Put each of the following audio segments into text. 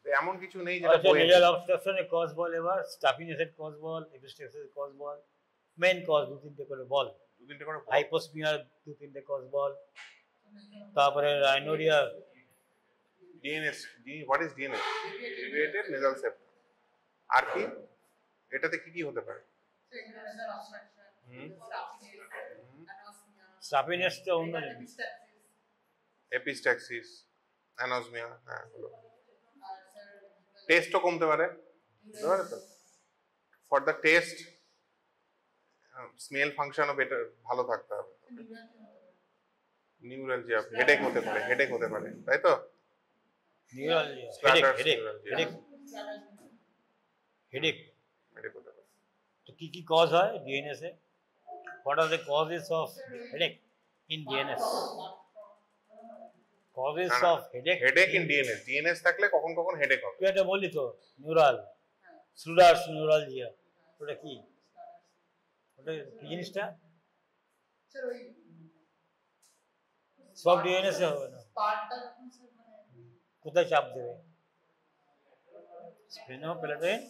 এমন কিছু নেই যেটা আচ্ছা, নেজাল অবস্ট্রাকশনে কজ বল, এবার স্টাফিনেসের কজ বল, এপিস্ট্যাক্সিসের কজ বল, মেইন কজ 2-3টে করে বল, দু তিনটে করে হাইপোসমিয়ার 2-3টে কজ বল, তারপরে rhinorrhoea, DNS, what is DNS? ডেরিভেটেড নেজাল সেপ্টাম। আর কি এটাতে কি কি হতে পারে? স্টাফিনেসটা অন্য এপিস্ট্যাক্সিস, অ্যানোজমিয়া, হ্যাঁ হলো। টেস্টও কমতে পারে, বুঝতে পারে তো? ফর দ্য টেস্ট স্মেল ফাংশনও বেটার, ভালো থাকতে হবে। নিউরালজিয়া, হেডেক হতে পারে, তাই তো? নিউরালজিয়া, হেডেক হতে পারে। তো কি কজ হয় DNS A? What are the causes of headache in DNS? Causes of headache in DNS থাকলে কখন কখন হেডেক হবে। তুই এটা বললি তো, নিউরাল স্লুডার্স নিউরালজিয়া, ওটা কি? ওটা কি জিনিসটা? সব ডিএনএস এ হবে না, কোথায় চাপ দেবে? স্প্লিনোপ্যালেটাইন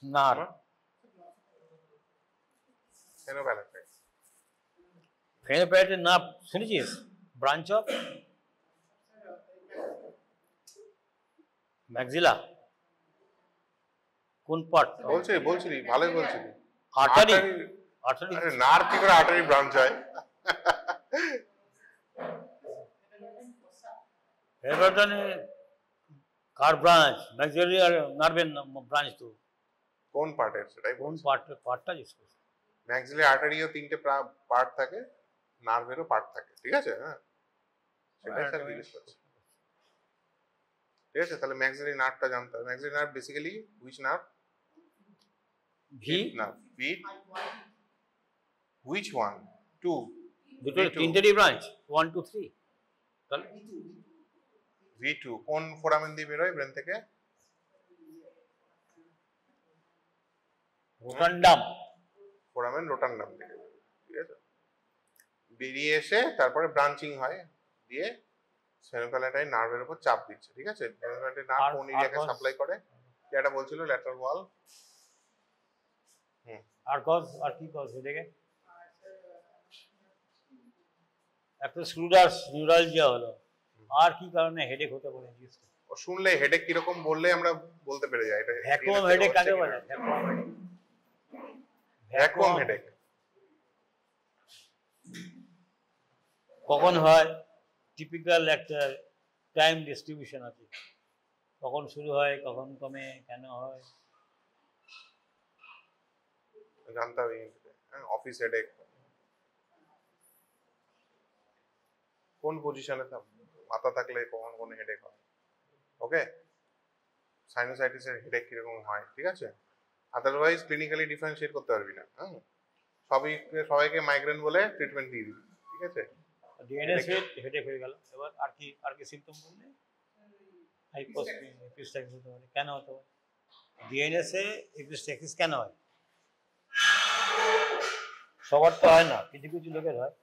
নার্ভ, ফেনোপ্যালেটাইন নার্ভ শুনেছিস? ব্রাঞ্চ অফ ম্যাক্সিলা, কোন পার্ট? বলছিলি ভালোই বলছিলি। আর্টারি, আরে নার্ভ কি করে আর্টারি ব্রাঞ্চ হয়? ফেনোপ্যালেটাইন কার ব্রাঞ্চ? ম্যাক্সিলারি নার্ভের ব্রাঞ্চ তো। কোন পার্টের সেটাই? কোন পার্টটা জিজ্ঞেস করছি। ম্যাক্সিলারি আর্টারিও 3টে পার্ট থাকে, নার্ভেরও পার্ট থাকে, ঠিক আছে? হ্যাঁ, সেটাই স্যার জিজ্ঞেস করছি। ঠিক আছে, তাহলে ম্যাক্সিলারি নার্ভটা জানতে হবে। Maxillary nerve basically which nerve? V nerve. V, which one? 2, দুটো, তিনটেরই ব্রাঞ্চ, 1 2 3। তাহলে V2 কোন ফোরামেন দিয়ে বেরোয় ব্রেন থেকে? রোটান্ডাম, ফোরামেন রোটান্ডাম থেকে, ঠিক আছে? বেরিয়ে এসে তারপরে ব্রাঞ্চিং হয়, দিয়ে স্পেনোপ্যালেটাইন নার্ভের উপর চাপ দিচ্ছে, ঠিক আছে? স্পেনোপ্যালেটাইন নার্ভ কোন এরিয়াকে সাপ্লাই করে? যেটা বলছিল ল্যাটারাল ওয়াল। আর কজ, আর কি কজ এটাকে? একটা স্লুডার্স নিউরালজিয়া হলো, আর কি কারণে হেডেক হতে পারে? ও শুনলে হেডেক কিরকম বললে আমরা বলতে পেরে যাই এটা। ভ্যাকুয়াম হেডেক কাকে বলে? ভ্যাকুয়াম হেডেক কখন হয়? টিপিক্যাল একটা টাইম ডিস্ট্রিবিউশন আছে, কখন শুরু হয়, কখন কমে, কেন হয় জানতে হবে। অফিস হেডেক কোন পজিশনে মাথা থাকলে কখন কোন হেডেক হয়, ওকে? সাইনোসাইটিসের হেডেক কিরকম হয়, ঠিক আছে? আদারওয়াইজ ক্লিনিক্যালি ডিফারেন্সিয়েট করতে পারবি না। সবাইকে মাইগ্রেন বলে ট্রিটমেন্ট দিয়ে দিবি, ঠিক আছে? ডিএনএস হেডেক হয়ে গেল। এবার আর কি সিম্পটম বললে? হাইপোসমিয়া, এপিস্ট্যাক্সিস হতে পারে। কেন হতে পারে? ডিএনএস এ এপিস্ট্যাক্সিস কেন হয়? সবার তো হয় না, কিছু কিছু লোকের হয়।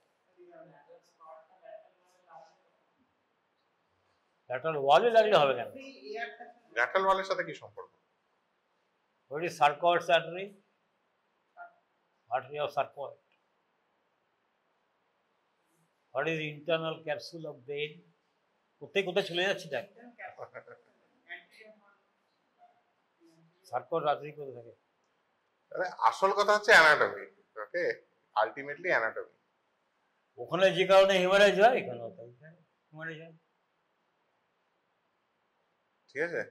ল্যাটারাল ওয়ালে লাগলে হবে কেন? ল্যাটারাল ওয়ালের সাথে কি সম্পর্ক? What is sarcoid's artery? Artery of sarcoid. What is internal capsule of brain? কোথায় চলে যাচ্ছি দেখ। সার্কয়েড আর্টারি কোথায় থাকে? আসল কথা হচ্ছে অ্যানাটমি, ওকে? Ultimately anatomy. ওখানে যে কারণে হিমারেজ হয়, এখানেও তাই হিমারেজ হয়, ঠিক আছে?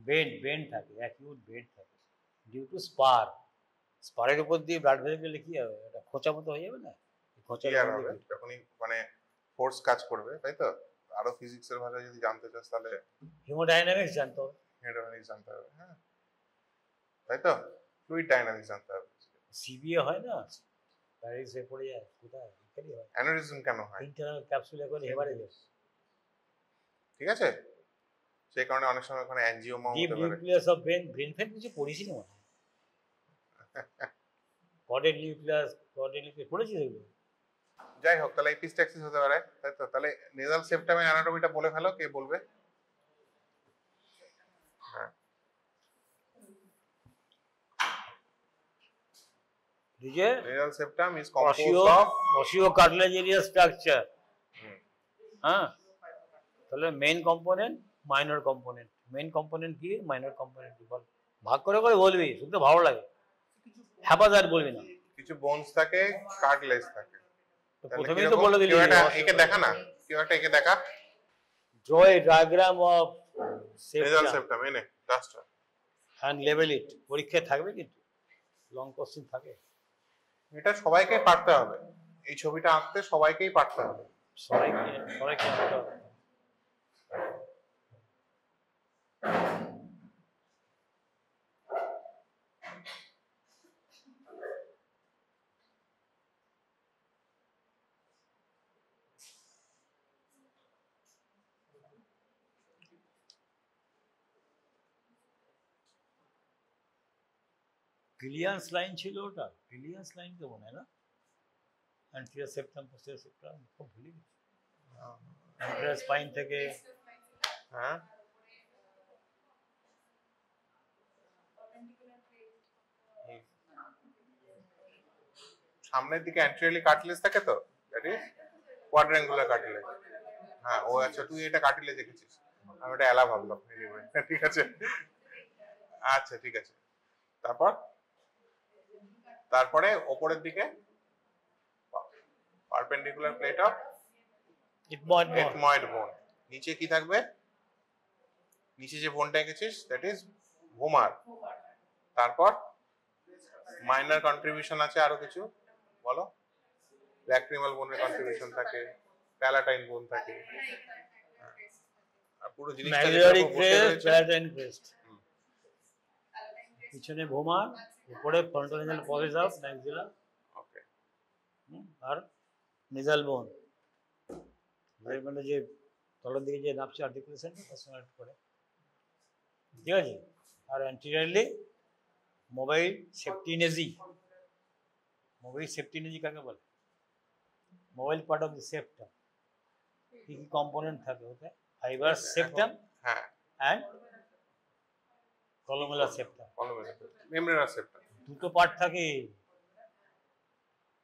বেন্ড থাকে, অ্যাকিউট বেন্ড থাকে ডিউ টু স্পারের উপর দিয়ে ব্লাড ভেসেল গেলে কি হবে? এটা খোঁচা মতো হয়ে যাবে না? খোঁচা হবে যখনই মানে ফোর্স কাজ করবে, তাই তো? আরো ফিজিক্সের ভাষায় যদি জানতে চাস তাহলে হিমোডাইনামিক্স জানতে হবে, হ্যাঁ, তাই তো? ফ্লুইড ডাইনামিক্স জানতে হবে। সিবিএ হয় না, প্যারিস এ পড়ে যায়, কোথায় এখানেই হয়। অ্যানিউরিজম কেন হয়? ইন্টারনাল ক্যাপসুলে করে হেমারেজ, ঠিক আছে? সেই কারণে অনেক সময় ওখানে অ্যানজিওমা হতে পারে। নিউক্লিয়াস অফ ব্রেন ফেন কিছু পড়েছি না মনে হয়। কর্ডেড নিউক্লিয়াস পড়েছি এগুলো। যাই হোক, তাহলে এপিস্ট্যাক্সিস হতে পারে, তাই তো? তাহলে নেজাল সেপ্টামের অ্যানাটমিটা বলে ফেলো, কে বলবে? হ্যাঁ This is nasal septum is a composed of osteocartilaginous structure. হ্যাঁ, তাহলে main component, minor component. Main component কি, মাইনর কম্পোনেন্ট কি, বল। ভাগ করে করে বলবি, শুনতে ভালো লাগে, হ্যাপাজার বলবি না। কিছু বোনস থাকে, কার্টিলেজ থাকে। তো প্রথমেই তো বলে দিলি, একে দেখা না, কেউ একটা একে দেখা। Draw a diagram of nasal septum septum এনে জাস্ট and label it. পরীক্ষায় থাকবে কিন্তু, লং কোশ্চেন থাকে। এটা সবাইকে পারতে হবে, এই ছবিটা আঁকতে সবাইকেই পারতে হবে। সবাইকে আঁকতে হবে। পিলিয়ান্স লাইন ছিল ওটা, পিলিয়ান্স লাইন তো মনে হয় না, অ্যান্টিরিয়র সেপ্টাম পোস্টেরিয়র সেপ্টাম, খুব ভুলে গেছি। অ্যান্টিরিয়র স্পাইন থেকে হ্যাঁ সামনের দিকে অ্যান্টিরিয়রলি কার্টিলেজ থাকে, তো দ্যাট ইজ কোয়াড্রাঙ্গুলার কার্টিলেজ। হ্যাঁ ও আচ্ছা, তুই এটা কার্টিলেজ দেখেছিস, আমি এটা এলা ভাবলাম। এনিওয়ে ঠিক আছে, আচ্ছা ঠিক আছে। তারপরে ওপরের দিকে পারপেন্ডিকুলার প্লেট অফ এথময়েড বোন। নিচে কি থাকবে, নিচে যে বোনটা এঁকেছিস দ্যাট ইজ ভোমার। তারপর মাইনর কন্ট্রিবিউশন আছে আরো কিছু, বলো। ল্যাক্রিমাল বোনের কন্ট্রিবিউশন থাকে, প্যালাটাইন বোন থাকে, আর পুরো জিনিসটা ম্যাক্সিলারি ক্রেস্ট, প্যালাটাইন ক্রেস্ট, পিছনে ভোমার, উপরে frontal nasal process of maxilla, okay. আর নেজাল বোন, মানে যে তলের দিকে যে নাপছে আর্টিকুলেশনটা তার সঙ্গে করে, ঠিক আছে। আর অ্যান্টিরিয়রলি মোবাইল সেপ্টিনেজি। মোবাইল সেপ্টিনেজি কাকে বলে? Mobile part of the septum. কি কি কম্পোনেন্ট থাকে ওতে? ফাইবার সেপ্টাম, হ্যাঁ, অ্যান্ড কলুমেলার সেপ্টাম। Membranous septum. দুটো পার্ট থাকে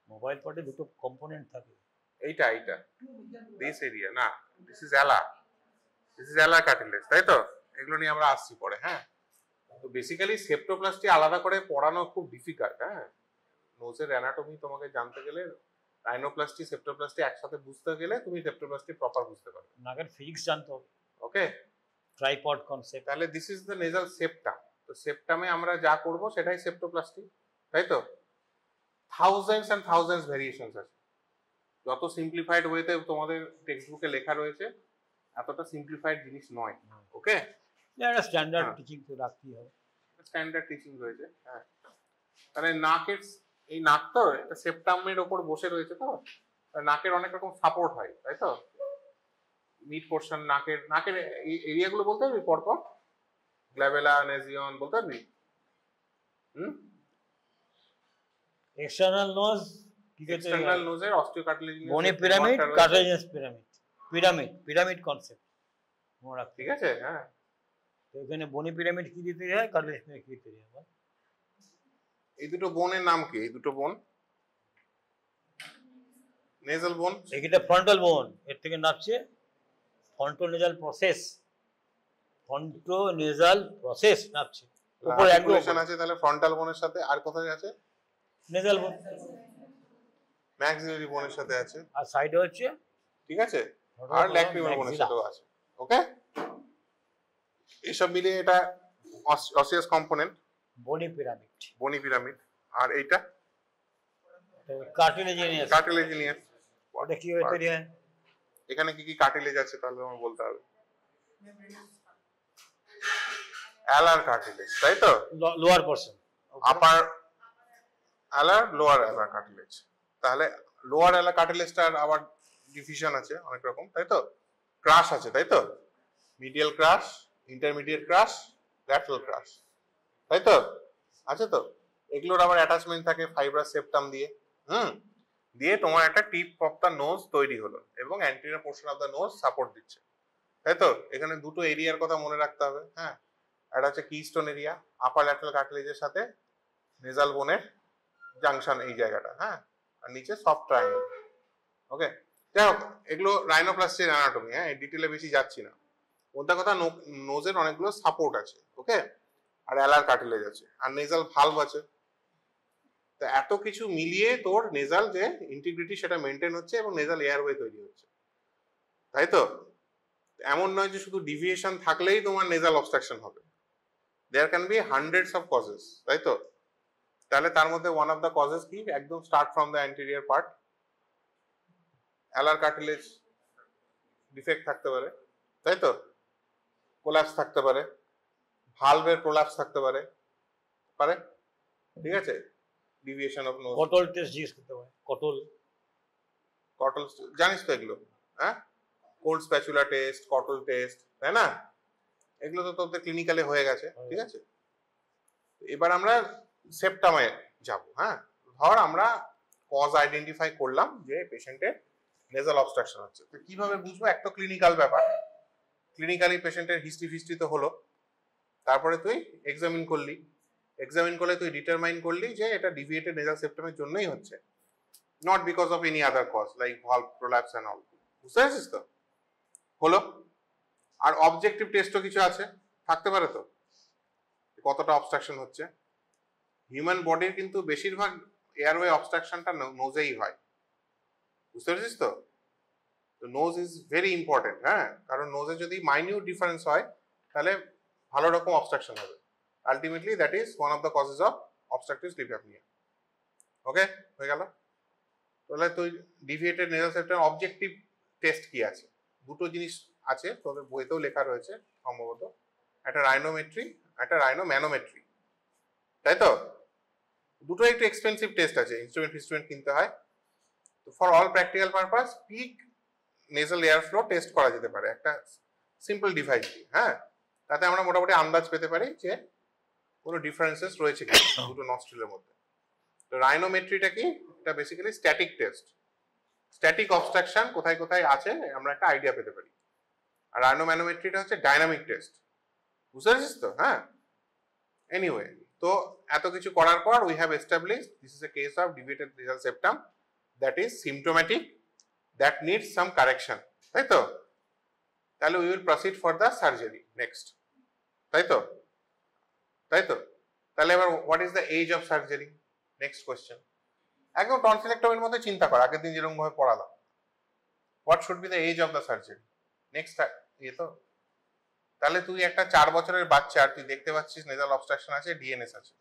মোবাইল পার্টে, দুটো কম্পোনেন্ট থাকে। এইটা দিস এরিয়া না, দিস ইজ অ্যালা কার্টিলেজ, তাই তো? এগুলো নিয়ে আমরা আসছি পরে। হ্যাঁ, তো বেসিক্যালি সেপ্টোপ্লাস্টি আলাদা করে পড়ানো খুব ডিফিকাল্ট। হ্যাঁ, নোজের অ্যানাটমি তোমাকে জানতে গেলে, রাইনোপ্লাস্টি সেপ্টোপ্লাস্টি একসাথে বুঝতে গেলে তুমি সেপ্টোপ্লাস্টি প্রপার বুঝতে পারবে। নাকের ফিজিক্স জানতে হবে। ওকে, ট্রাইপড কনসেপ্ট। তাহলে this is the nasal septum. তো সেপ্টামে আমরা যা করব সেটাই সেপ্টোপ্লাস্টি, তাই তো? থাউজেন্ডস অ্যান্ড থাউজেন্ডস ভেরিয়েশনস আছে। যত সিম্পলিফাইড ওয়েতে তোমাদের টেক্সট বুকে লেখা রয়েছে, এতটা সিম্পলিফাইড জিনিস নয়। ওকে, একটা স্ট্যান্ডার্ড টিচিং তো রাখতেই হবে। স্ট্যান্ডার্ড টিচিং রয়েছে। হ্যাঁ, তাহলে নাকের এই নাক তো এটা সেপ্টামের ওপর বসে রয়েছে, তো নাকের অনেক রকম সাপোর্ট হয়, তাই তো? মিড পোর্শন, নাকের এরিয়াগুলো বলতে পারবি পরপর? গ্ল্যাবেলা, নেজিয়ন বলতে পারবি? এক্সটার্নাল নোজ, এক্সটার্নাল নোজের অস্টিওকার্টিলেজিনাস বনি pyramid, cartilaginous pyramid, pyramid concept মনে রাখতে। ঠিক আছে। হ্যাঁ, তো এখানে বনি পিরামিড কি দিতে হয়, কার্টিলেজ কি দিতে হয়? এই দুটো বোনের নাম কি? এই দুটো বোন নেজাল বোন। এটা ফ্রন্টাল বোন, এর থেকে নাপছে ফ্রন্টোনেজাল প্রসেস, ফ্রন্টোনেজাল প্রসেস নাপছে। উপরে আর্টিকুলেশন আছে, তাহলে ফ্রন্টাল বোনের সাথে আর কোথায় আছে? নেজাল বোন। ম্যাক্সিলারি বোনের সাথে আছে, আর সাইডে হচ্ছে, ঠিক আছে, আর ল্যাক্রিমাল বোনের সাথেও আছে। ওকে, এইসব মিলিয়ে এটা অসিয়াস কম্পোনেন্ট, বনি পিরামিড। বনি পিরামিড। আর এইটা কার্টিলেজিনাস। কার্টিলেজিনিয়াস। ওটা কি হয়ে তৈরি হয়? এখানে কি কি কার্টিলেজ আছে তাহলে আমার বলতে হবে। অ্যালার কার্টিলেজ, তাই তো? লোয়ার পোরশন, আপার অ্যালার, লোয়ার অ্যালার কার্টিলেজ। তাহলে লোয়ার অ্যালার কার্টিলেজটার আবার ডিভিশন আছে অনেক রকম, তাই তো? ক্রাশ আছে, তাই তো? Medial crus, intermediate crus, lateral crus, তাই তো? আছে তো? এগুলোর আবার অ্যাটাচমেন্ট থাকে ফাইব্রাস সেপ্টাম দিয়ে। দিয়ে তোমার একটা টিপ অফ দ্য নোজ তৈরি হলো এবং anterior portion of the nose support দিচ্ছে, তাই তো? এখানে দুটো এরিয়ার কথা মনে রাখতে হবে। হ্যাঁ, এটা হচ্ছে কিস্টোন এরিয়া, আপার ল্যাটারাল কার্টিলেজের সাথে নেজাল বোনের জাংশন এই জায়গাটা, হ্যাঁ, আর নিচে সফট ট্রায়াঙ্গেল। ওকে, যাই হোক এগুলো রাইনোপ্লাস্টির অ্যানাটমি, হ্যাঁ, এই ডিটেলে বেশি যাচ্ছি না। ওটা কথা নোজের অনেকগুলো সাপোর্ট আছে, ওকে, আর অ্যালার কার্টিলেজ আছে, আর নেজাল ভালভ আছে। তো এত কিছু মিলিয়ে তোর নেজাল যে ইন্টিগ্রিটি সেটা মেনটেন হচ্ছে এবং নেজাল এয়ারওয়ে তৈরি হচ্ছে, তাই তো? এমন নয় যে শুধু ডিভিয়েশন থাকলেই তোমার নেজাল অবস্ট্রাকশন হবে, there can be hundreds of causes, তাই তো? তাহলে তার মধ্যে ওয়ান অফ দ্য কজেস কি, একদম start from the anterior part, alar cartilage defect থাকতে পারে, তাই তো? কোলাপস থাকতে পারে, ভালভের প্রোলাপস থাকতে পারে, ঠিক আছে? Deviation of nose. Cottle test জিজ্ঞেস করতে পারে, কটল জানিস তো এগুলো, হ্যাঁ, cold spatula test, Cottle test, তাই না? এগুলো তো তোদের ক্লিনিক্যালে হয়ে গেছে, ঠিক আছে? এবার আমরা সেপ্টামে যাব, হ্যাঁ। ধর আমরা কজ আইডেন্টিফাই করলাম যে পেশেন্টের নেজাল অবস্ট্রাকশন হচ্ছে, তো কিভাবে বুঝবো? একটা ক্লিনিক্যাল ব্যাপার, ক্লিনিক্যালি পেশেন্টের হিস্ট্রি তো হলো, তারপরে তুই এক্সামিন করলি, এক্সামিন করলে তুই ডিটারমাইন করলি যে এটা ডিভিয়েটেড নেজাল সেপ্টামের জন্যই হচ্ছে, not because of any other cause like valve prolapse and all. বুঝতে পারছিস তো? হলো। আর অবজেক্টিভ টেস্টও কিছু আছে, থাকতে পারে তো, কতটা অবস্ট্রাকশন হচ্ছে। হিউম্যান বডির কিন্তু বেশিরভাগ এয়ারওয়ে অবস্ট্রাকশনটা নোজেই হয়, বুঝতে পারছিস তো? তো নোজ ইজ ভেরি ইম্পর্টেন্ট, হ্যাঁ, কারণ নোজে যদি মাইনিউট ডিফারেন্স হয় তাহলে ভালো রকম অবস্ট্রাকশন হবে। Ultimately that is one of the causes of obstructive sleep apnoea. Okay, হয়ে গেল। তাহলে তুই deviated nasal septum objective test কি আছে? দুটো জিনিস আছে, তোদের বইতেও লেখা রয়েছে সম্ভবত, একটা রাইনোমেট্রি, একটা রাইনোম্যানোমেট্রি, তাই তো? দুটো একটু এক্সপেন্সিভ টেস্ট আছে, ইনস্ট্রুমেন্ট কিনতে হয়। তো for all practical purpose peak nasal air flow test করা যেতে পারে একটা সিম্পল ডিভাইস দিয়ে, হ্যাঁ। তাতে আমরা মোটামুটি আন্দাজ পেতে পারি যে কোনো ডিফারেন্সেস রয়েছে কিনা দুটো নস্ট্রিলের মধ্যে। তো রাইনোমেট্রিটা কি? এটা basically static test, static obstruction কোথায় কোথায় আছে আমরা একটা আইডিয়া পেতে পারি। আর রাইনোম্যানোমেট্রিটা হচ্ছে ডাইনামিক টেস্ট, বুঝতে পারছিস তো? হ্যাঁ, এনিওয়ে, তো এত কিছু করার পর we have established this is a case of deviated nasal septum that is symptomatic, that needs some correction, তাই তো? তাহলে we will proceed for the surgery next, তাই তো? তাহলে এবার what is the age of surgery? Next question. একদম টনসিলেক্টমির মধ্যে চিন্তা কর, আগের দিন যেরকম ভাবে পড়ালাম। What should be the age of the surgery? Next তো তাহলে তুই একটা 4 বছরের বাচ্চা, তুই দেখতে পাচ্ছিস নেজাল অবস্ট্রাকশন আছে, ডিএনএস আছে,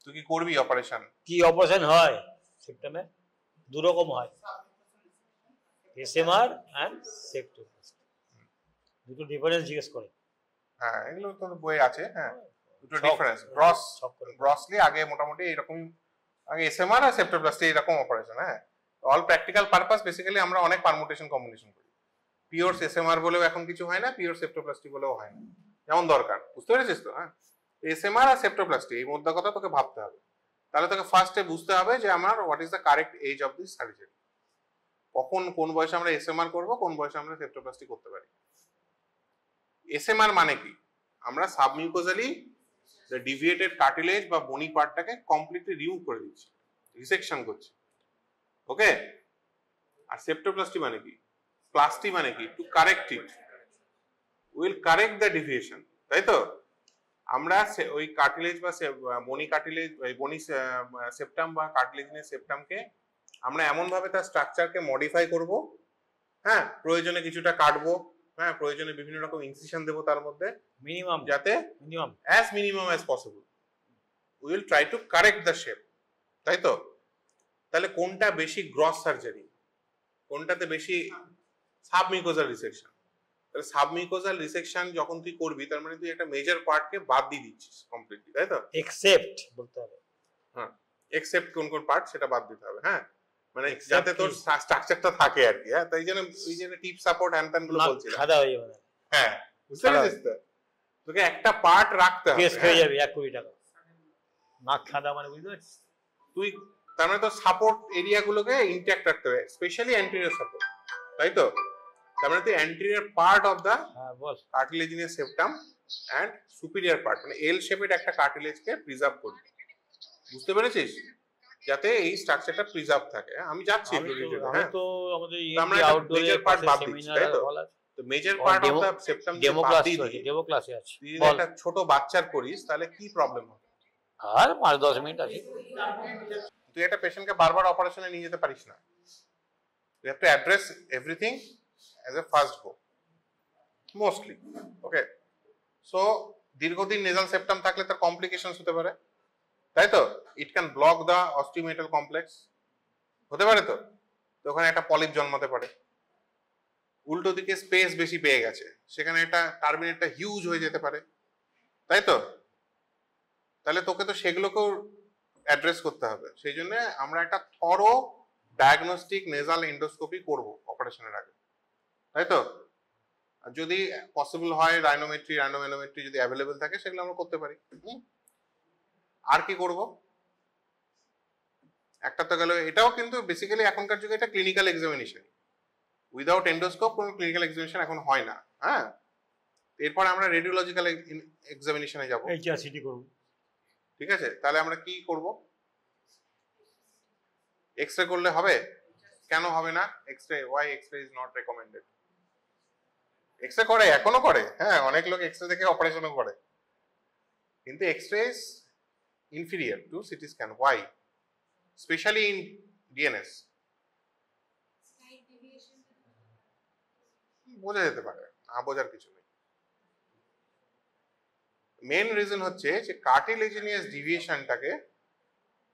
তুই কি করবি অপারেশন? কি অপারেশন হয় সেপ্টামে? দু রকম হয়, এসএমআর এন্ড সেপ্টোপ্লাস্টি। দুটো ডিফারেন্স জিজ্ঞেস করে। হ্যাঁ, এগুলো তো বই আছে, হ্যাঁ, দুটো সব- ডিফারেন্স। গ্রসলি আগে মোটামুটি এরকম, আগে এসএমআর আর সেপ্টোপ্লাস্টি এরকম অপারেশন, হ্যাঁ। অল প্র্যাকটিক্যাল পারপাস বেসিক্যালি আমরা অনেক পারমুটেশন কম্বিনেশন করি। পিওর এসএমআর বলেও এখন কিছু হয় না, পিওর সেপ্টোপ্লাস্টি বলেও হয় না, যেমন দরকার। বুঝতে পেরেছিস তো? হ্যাঁ, এসএমআর আর সেপ্টোপ্লাস্টি এই মধ্যে কথা তোকে ভাবতে হবে। তাহলে তোকে ফার্স্টে বুঝতে হবে যে আমার what is the correct age of this surgery, কখন কোন বয়সে আমরা এসএমআর করব, কোন বয়সে আমরা সেপ্টোপ্লাস্টি করতে পারি। এসএমআর মানে কি? আমরা সাবমিউকোজালি দ্য ডিভিয়েটেড কার্টিলেজ বা বনি পার্টটাকে কমপ্লিটলি রিমুভ করে দিচ্ছি, রিসেকশন করছি, ওকে। আর সেপ্টোপ্লাস্টি মানে কি? প্লাস্টি মানে কি? To correct it, will correct the deviation, তাই তো? আমরা ওই কার্টিলেজ বা বনি কার্টিলেজ, বনি সেপ্টাম বা কার্টিলেজিনের সেপ্টামকে আমরা এমন ভাবে তার স্ট্রাকচারকে মডিফাই করব, হ্যাঁ, প্রয়োজনে কিছুটা কাটবো, হ্যাঁ, প্রয়োজনে বিভিন্ন রকম ইনসিশন দেবো তার মধ্যে, মিনিমাম যাতে minimum as possible we will try to correct the shape, তাই তো? তাহলে কোনটা বেশি গ্রস সার্জারি, কোনটাতে বেশি সাবমিউকোজাল রিসেকশন? তাহলে সাবমিউকোজাল রিসেকশন যখন তুই করবি তার মানে তুই একটা মেজর পার্টকে বাদ দিয়ে দিচ্ছিস কমপ্লিটলি, তাই তো? এক্সেপ্ট বলতে হবে, হ্যাঁ, এক্সেপ্ট কোন কোন পার্ট সেটা বাদ দিতে হবে, হ্যাঁ, মানে যাতে তোর স্ট্রাকচারটা থাকে আর কি, হ্যাঁ। তাই জন্য ওই যে টিপ সাপোর্ট হ্যান্ড গুলো বলছিলাম, খাদা হয়ে যাবে, হ্যাঁ, বুঝতে পেরেছিস তো? তোকে একটা পার্ট রাখতে হবে, কেস হয়ে যাবে 1 কোটি টাকা নাক খাদা, মানে বুঝতে পারছিস? তুই তার মানে তো সাপোর্ট এরিয়া গুলোকে ইনট্যাক্ট রাখতে হবে, স্পেশালি অ্যান্টেরিয়র সাপোর্ট, তাই তো? তার মানে তুই অ্যান্টেরিয়র পার্ট অফ দা হ্যাঁ বল। Cartilaginous septum and superior part মানে এল শেপের একটা কার্টিলেজকে প্রিজার্ভ করবি, বুঝতে পেরেছিস? যাতে এই স্ট্রাকচারটা প্রিজার্ভ থাকে। আমি যাচ্ছি আমি একটু তো ডিটেইলে। আমি হ্যাঁ, তো আমাদের তো আমরা একটা আউটডোরে মেজর পার্ট পাশে বাদ দিচ্ছি, সেমিনার তাই তো? হল আছে। তো মেজর ও part of demo the septum demo বাদ ক্লাস দিয়ে আছে, ডেমো ক্লাসে আছে। তুই যদি বল। একটা ছোট বাচ্চার করিস তাহলে কি প্রবলেম হবে? আর 5-10 মিনিট আছে। তুই একটা পেশেন্টকে বারবার অপারেশনে নিয়ে যেতে পারিস না। You have to address everything as a first go, mostly. Okay. So দীর্ঘদিন নেজাল সেপ্টাম থাকলে তার কমপ্লিকেশনস হতে পারে, তাই তো? It can block the osteomeatal complex, হতে পারে তো? তো ওখানে একটা পলিপ জন্মাতে পারে। উল্টো দিকে স্পেস বেশি পেয়ে গেছে, সেখানে একটা টার্মিনেটটা হিউজ হয়ে যেতে পারে, তাই তো? তাহলে তোকে তো সেগুলোকেও অ্যাড্রেস করতে হবে। সেই জন্য আমরা একটা থরো ডায়াগনস্টিক নেজাল এন্ডোস্কোপি করব অপারেশনের আগে, তাই তো? আর যদি পসিবল হয় রাইনোমেট্রি যদি অ্যাভেলেবেল থাকে সেগুলো আমরা করতে পারি। আর কি করব? একটা তো গেল, এটাও কিন্তু বেসিক্যালি এখনকার যুগে এটা ক্লিনিক্যাল এক্সামিনেশন। উইদাউট এন্ডোস্কোপ কোনো ক্লিনিক্যাল এক্সামিনেশন এখন হয় না। হ্যাঁ, এরপর আমরা রেডিওলজিক্যাল এক্সামিনেশনে যাব। এইচআরসিটি করব। ঠিক আছে, তাহলে আমরা কি করব? এক্সরে করলে হবে? কেন হবে না? X ray, why X ray is not recommended? X ray করে, এখনো করে। হ্যাঁ, অনেক লোক এক্সরে দেখে অপারেশনও করে, কিন্তু X ray is inferior to CT scan. Why? Specially in DNS. বোঝা যেতে পারে, না বোঝার কিছু নেই। মেন রিজন হচ্ছে যে কার্টিলেজিনিয়াস ডিভিয়েশনটাকে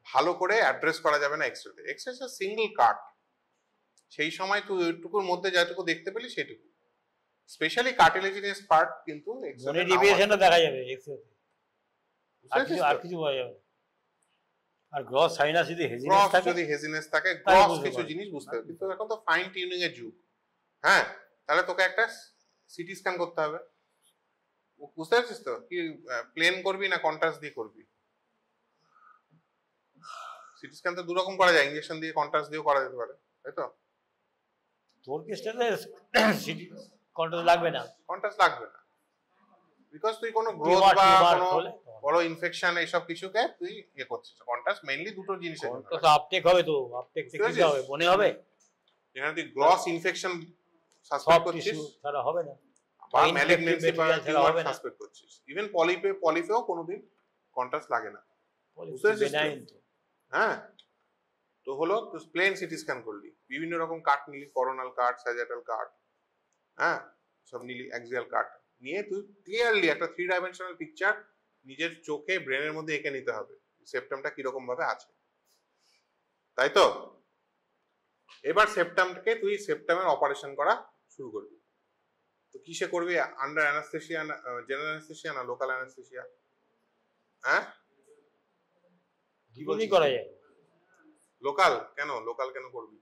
ভালো করে অ্যাড্রেস করা যাবে না এক্সরেতে। এক্সরে ইজ সিঙ্গেল কাট, সেই সময় তুই ওইটুকুর মধ্যে যেটুকু দেখতে পেলি সেটুকু। স্পেশালি কার্টিলেজিনিয়াস পার্ট কিন্তু বনে ডিভিয়েশনটা দেখা যাবে এক্সরেতে, আর কিছু বোঝা যাবে না। আর গ্রস সাইনাস যদি হেজিনেস থাকে, যদি হেজিনেস থাকে, গ্রস কিছু জিনিস বুঝতে হবে। কিন্তু এখন তো ফাইন টিউনিং এর যুগ। হ্যাঁ, তাহলে তোকে একটা সিটি স্ক্যান করতে হবে। বুঝতে পারছিস তো? কি প্লেন করবি না কন্ট্রাস্ট দিয়ে করবি? সিটি স্ক্যান তো দুরকম করা যায়, ইনজেকশন দিয়ে, কন্ট্রাস্ট দিয়েও করা যেতে পারে, তাই তো? তোর কেসটাতে সিটি কন্ট্রাস্ট লাগবে না, কন্ট্রাস্ট লাগবে না, বিকজ তুই কোনো গ্রোথ বা কোনো বড় ইনফেকশন এইসব কিছুকে তুই ইয়ে করছিস। কন্ট্রাস্ট মেইনলি দুটো জিনিসের জন্য। কন্ট্রাস্ট আপটেক হবে, তো আপটেক থেকে কি হবে? বনে হবে। যেখানে তুই গ্রস ইনফেকশন সাসপেক্ট করছিস, ছাড়া হবে না, বা ম্যালিগন্যান্সি বা টিউমার সাসপেক্ট করছিস। ইভেন পলিপেও কোনোদিন কন্ট্রাস্ট লাগে না, বুঝতে পারছিস? হ্যাঁ, তো হলো তো প্লেন সিটি স্ক্যান করলি, বিভিন্ন রকম কাট নিলি, করোনাল কাট, স্যাজিটাল কাট, হ্যাঁ সব নিলি, অ্যাক্সিয়াল কাট নিয়ে তুই ক্লিয়ারলি একটা 3 ডাইমেনশনাল পিকচার নিজের চোখে ব্রেনের মধ্যে এঁকে নিতে হবে সেপ্টামটা কিরকম ভাবে আছে, তাই তো? এবার সেপ্টামটাকে তুই সেপ্টামের অপারেশন করা শুরু করবি। তো কিসে করবি? আন্ডার অ্যানাস্থেসিয়া না জেনারেল অ্যানাস্থেসিয়া না লোকাল অ্যানাস্থেসিয়া? হ্যাঁ, কি করা যায়? লোকাল কেন? লোকাল কেন করবি?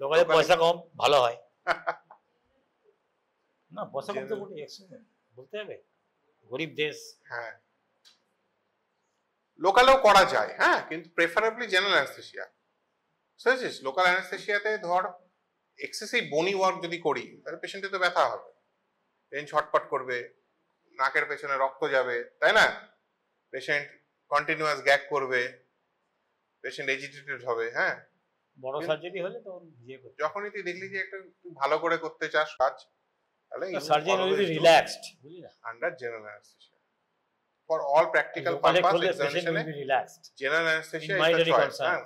লোকালে পয়সা কম, ভালো হয় না? পয়সা কম তো বলতে হবে, গরিব দেশ। হ্যাঁ, লোকালেও করা যায়, হ্যাঁ, কিন্তু প্রেফারেবলি জেনারেল অ্যানাস্থেসিয়া। বুঝেছিস? লোকাল অ্যানাস্থেসিয়াতে ধর এক্সেসিভ বনি ওয়ার্ক যদি করি তাহলে পেশেন্টের তো ব্যথা হবে, পেন ছটপট করবে, নাকের পেছনে রক্ত যাবে, তাই না? পেশেন্ট কন্টিনিউয়াস গ্যাগ করবে, পেশেন্ট এজিটেটেড হবে। হ্যাঁ, বড় সার্জারি হলে তো যখনই তুই দেখলি যে একটা তুই ভালো করে করতে চাস কাজ, তাহলে সার্জন উইল বি রিল্যাক্সড, বুঝলি না? Under general anaesthesia for all practical purpose এক্সামিনেশনে general anaesthesia is the choice. হ্যাঁ,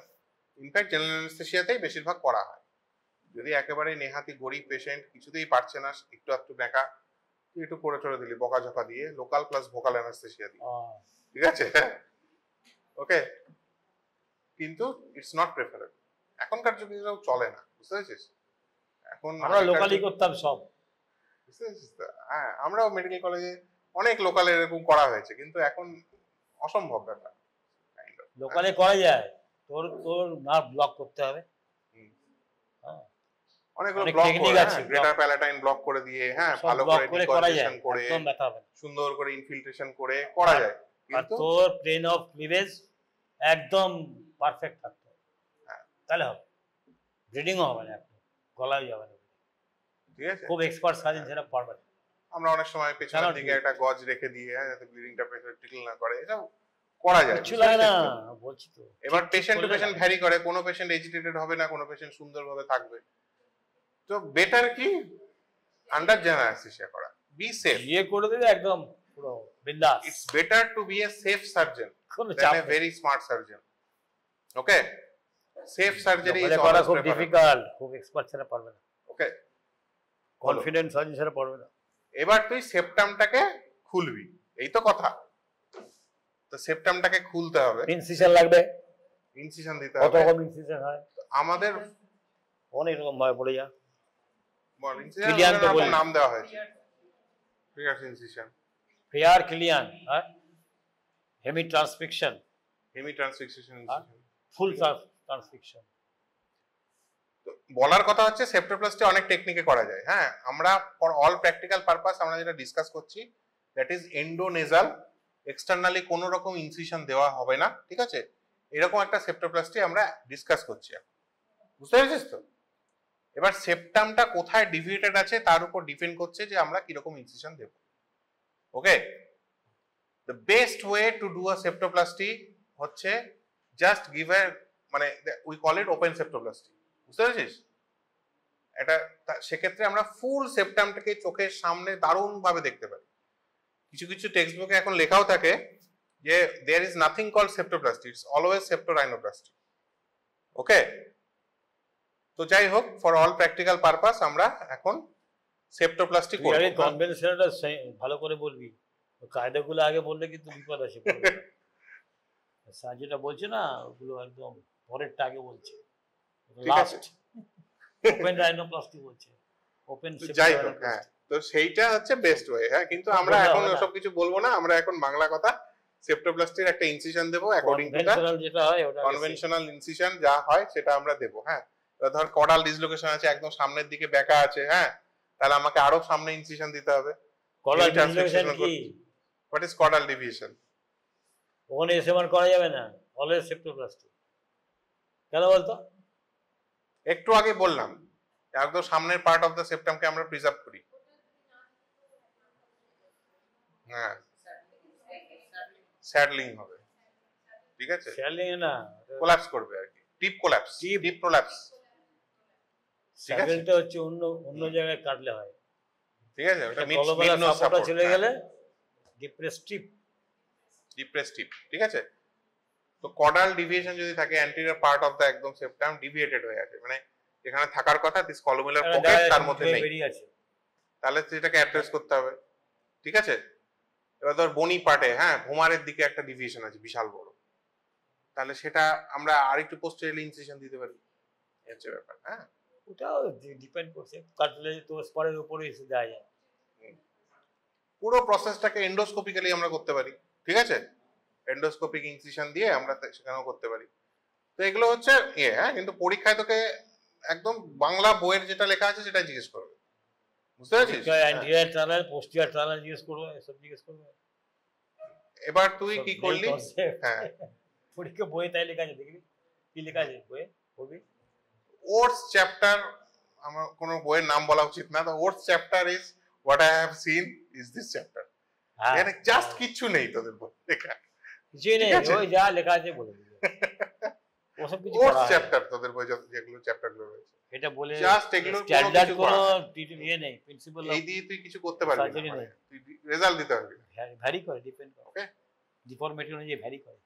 ইনফ্যাক্ট জেনারেল অ্যানাস্থেসিয়াতেই বেশিরভাগ করা হয়। যদি একেবারে নেহাতি গরিব পেশেন্ট, কিছুতেই পারছে না, একটু একটু ব্যাকা, তুই একটু করে টরে দিলি বকাঝকা দিয়ে, লোকাল প্লাস ভোকাল অ্যানাস্থেসিয়া দিয়ে, ঠিক আছে? ওকে, কিন্তু ইটস নট প্রেফারেবল। এখনকার যুগে এটাও চলে না, বুঝতে পেরেছিস? এখন আমরা লোকালি করতাম সব, বুঝতে পেরেছিস তো? হ্যাঁ, আমরাও মেডিকেল কলেজে অনেক লোকালে এরকম করা হয়েছে, কিন্তু এখন অসম্ভব ব্যাপার। লোকালে করা যায়, তোর নার্ভ ব্লক করতে হবে। অনেকগুলো ব্লক করে, গ্রেটার প্যালাটাইন ব্লক করে দিয়ে, হ্যাঁ, ভালো করে ডিকনজেশন করে, একদম ব্যথা হবে, সুন্দর করে ইনফিল্ট্রেশন করে করা যায়। আর তোর প্লেন অফ ক্লিভেজ একদম পারফেক্ট থাকতে হবে, তাহলে হবে। ব্লিডিংও হবে না, একদম গলায় যাবে না। ঠিক আছে, খুব এক্সপার্ট সার্জন ছাড়া পারবে না। আমরা অনেক সময় পেছনের Cannot দিকে do it. একটা গজ রেখে দিয়ে যাতে ব্লিডিংটা প্রেশার ট্রিকল না করে, এটা করা যায়। কিছু লাগে না, বলছি তো। এবার ঠিক পেশেন্ট টু করলে পেশেন্ট লাগে। ভ্যারি করে, কোনো পেশেন্ট এজিটেটেড হবে না, কোনো পেশেন্ট সুন্দরভাবে থাকবে। তো বেটার কি আন্ডার জেনারেল অ্যানেস্থেসিয়া করা, বি সেফ। ইয়ে করে দেবে একদম পুরো বিন্দাস, it's better to be a safe surgeon কোনো দেন চাপ এ নেই। Very smart surgeon. Okay, safe surgery is বলে করা অলওয়েজ খুব প্রেফারেবল। ডিফিকাল্ট, খুব এক্সপার্ট ছাড়া পারবে না, ওকে, কনফিডেন্স সার্জন ছাড়া পারবে না। এবার তুই সেপ্টামটাকে খুলবি, এই তো কথা। তো সেপ্টামটাকে খুলতে হবে, ইনসিশন লাগবে, ইনসিশন দিতে কত হবে। রকম ইনসিশন হয়, আমাদের অনেক রকম ভাবে পড়ে যা। ইনসিশন Killian তো বলি। নাম দেওয়া হয়েছে, ফিয়ার ইনসিশন, ফেয়ার ক্লিয়ান, হ্যাঁ, হেমি ট্রান্সফিকশন, হেমি ট্রান্সফিক্সেশন ইনসিশন। ফুল ট্রান্সফিকশন। তো বলার কথা হচ্ছে সেপ্টোপ্লাস্টি অনেক টেকনিকে করা যায়। হ্যাঁ, আমরা ফর অল প্র্যাকটিক্যাল পারপাস আমরা যেটা ডিসকাস করছি দ্যাট ইজ এন্ডোনেজাল, এক্সটার্নালি কোনো রকম ইনসিশন দেওয়া হবে না, ঠিক আছে? এরকম একটা সেপ্টোপ্লাস্টি আমরা ডিসকাস করছি, বুঝতে পেরেছিস তো? এবার সেপ্টামটা কোথায় ডিভিয়েটেড আছে তার উপর ডিপেন্ড করছে যে আমরা কিরকম ইনসিশন দেব। Okay, the best way to do a septoplasty হচ্ছে জাস্ট গিভ এ, মানে we call it open septoplasty, বুঝতে পেরেছিস? এটা সেক্ষেত্রে আমরা ফুল সেপ্টামটাকে চোখের সামনে দারুণ ভাবে দেখতে পারি। কিছু কিছু টেক্সট বুকে এখন লেখাও থাকে যে there is nothing call septoplasty, it's always septorhinoplasty. Okay, তো যাই হোক, ফর অল প্র্যাকটিক্যাল পারপাস আমরা এখন সেপ্টোপ্লাস্টি করব। কনভেনশনটা ভালো করে বলবি, কায়দাগুলো আগে বললে কিন্তু বিপদ আছে। স্যার যেটা বলছে না, ওগুলো একদম পরেরটা আগে বলছে, ঠিক আছে। লাস্ট ওপেন রাইনোপ্লাস্টি বলছে, ওপেন তো যাই হোক, হ্যাঁ, তো সেইটা হচ্ছে বেস্ট ওয়ে। হ্যাঁ, কিন্তু আমরা এখন ওসব কিছু বলবো না, আমরা এখন বাংলা কথা সেপ্টোপ্লাস্টির একটা ইনসিশন দেবো অ্যাকর্ডিং টু দ্য যেটা হয় ওটা কনভেনশনাল ইনসিশন যা হয় সেটা আমরা দেবো। হ্যাঁ, এবার ধর কডাল ডিসলোকেশন আছে, একদম সামনের দিকে বেঁকা আছে, হ্যাঁ, তাহলে আমাকে আরো সামনে ইনসিশন দিতে হবে। কলার ডিসলোকেশন কি? What is caudal deviation? ওখানে এসএমআর করা যাবে না, অলওয়েজ সেপ্টোপ্লাস্টি। কেন বলতো? একটু আগে বললাম একদম সামনের পার্ট অফ দ্য সেপ্টামকে আমরা প্রিজার্ভ করি। হ্যাঁ, স্যাডলিং হবে, ঠিক আছে? স্যালিং না, কোল্যাপস করবে আর কি, টিপ কোল্যাপস, টিপ প্রোল্যাপস, ঠিক আছে? স্যাডেলটা হচ্ছে অন্য অন্য জায়গায় কাটলে হয়, ঠিক আছে? ওটা মিড কলমেলা নোজ সাপোর্টটা সাপোর্ট, চলে গেলে ডিপ্রেস টিপ। ডিপ্রেস টিপ, ঠিক আছে? তো কডাল ডিভিয়েশন যদি থাকে, অ্যান্টেরিয়র পার্ট অফ দ্য একদম সেপ্টাম ডিভিয়েটেড হয়ে আছে, মানে এখানে থাকার কথা দিস কলমুলার পকেট তার মধ্যে নেই, বেরিয়ে আছে, তাহলে সেটাকে অ্যাড্রেস করতে হবে, ঠিক আছে? এবার ধর বনি পার্টে, হ্যাঁ, ভোমারের দিকে একটা ডিভিয়েশন আছে বিশাল বড়, তাহলে সেটা আমরা আরেকটু পোস্টেরিয়রলি ইনসিশন দিতে পারি, এই হচ্ছে ব্যাপার। হ্যাঁ, ওটাও ডিপেন্ড করছে, কাটলে তো স্পরের উপরে এসে দেওয়া যায়। পুরো প্রসেসটাকে এন্ডোস্কোপিক্যালি আমরা করতে পারি, ঠিক আছে? এন্ডোস্কোপিক ইনসিশন দিয়ে আমরা সেখানেও করতে পারি। তো এগুলো হচ্ছে হ্যাঁ, কিন্তু পরীক্ষায় তোকে একদম বাংলা বইয়ের যেটা লেখা আছে সেটা জিজ্ঞেস করবে, বুঝতে পেরেছিস? অ্যান্টিরিয়র টানেল, পোস্টিরিয়র টানেল জিজ্ঞেস করবে, এসব জিজ্ঞেস করবে। এবার তুই কি করলি? হ্যাঁ, পরীক্ষা বইয়ে তাই লেখা আছে, দেখবি কি লেখা আছে বইয়ে, পড়বি। ওটস চ্যাপ্টার, আমার কোনো বইয়ের নাম বলা উচিত না, তো oats chapter is what I have seen is this chapter. এখানে জাস্ট কিচ্ছু নেই তোদের বই লেখা, কিছুই নেই, ঠিক আছে? ওই যা লেখা আছে বলে দিবে, ওসব কিছু ওটস করা হয় না। চ্যাপ্টার তোদের বই যেগুলো চ্যাপ্টারগুলো রয়েছে, এটা বলে জাস্ট এগুলোর কোনো স্ট্যান্ডার্ড কিছু কোনো করা ইয়ে নেই, প্রিন্সিপাল এই দিয়ে তুই কিছু করতে পারবি না, Surgery মানে নেই। তুই রেজাল্ট দিতে পারবি না। ভ্যারি করে, ডিপেন্ড করে, ওকে, ডিফরমেটি অনুযায়ী ভ্যারি করে।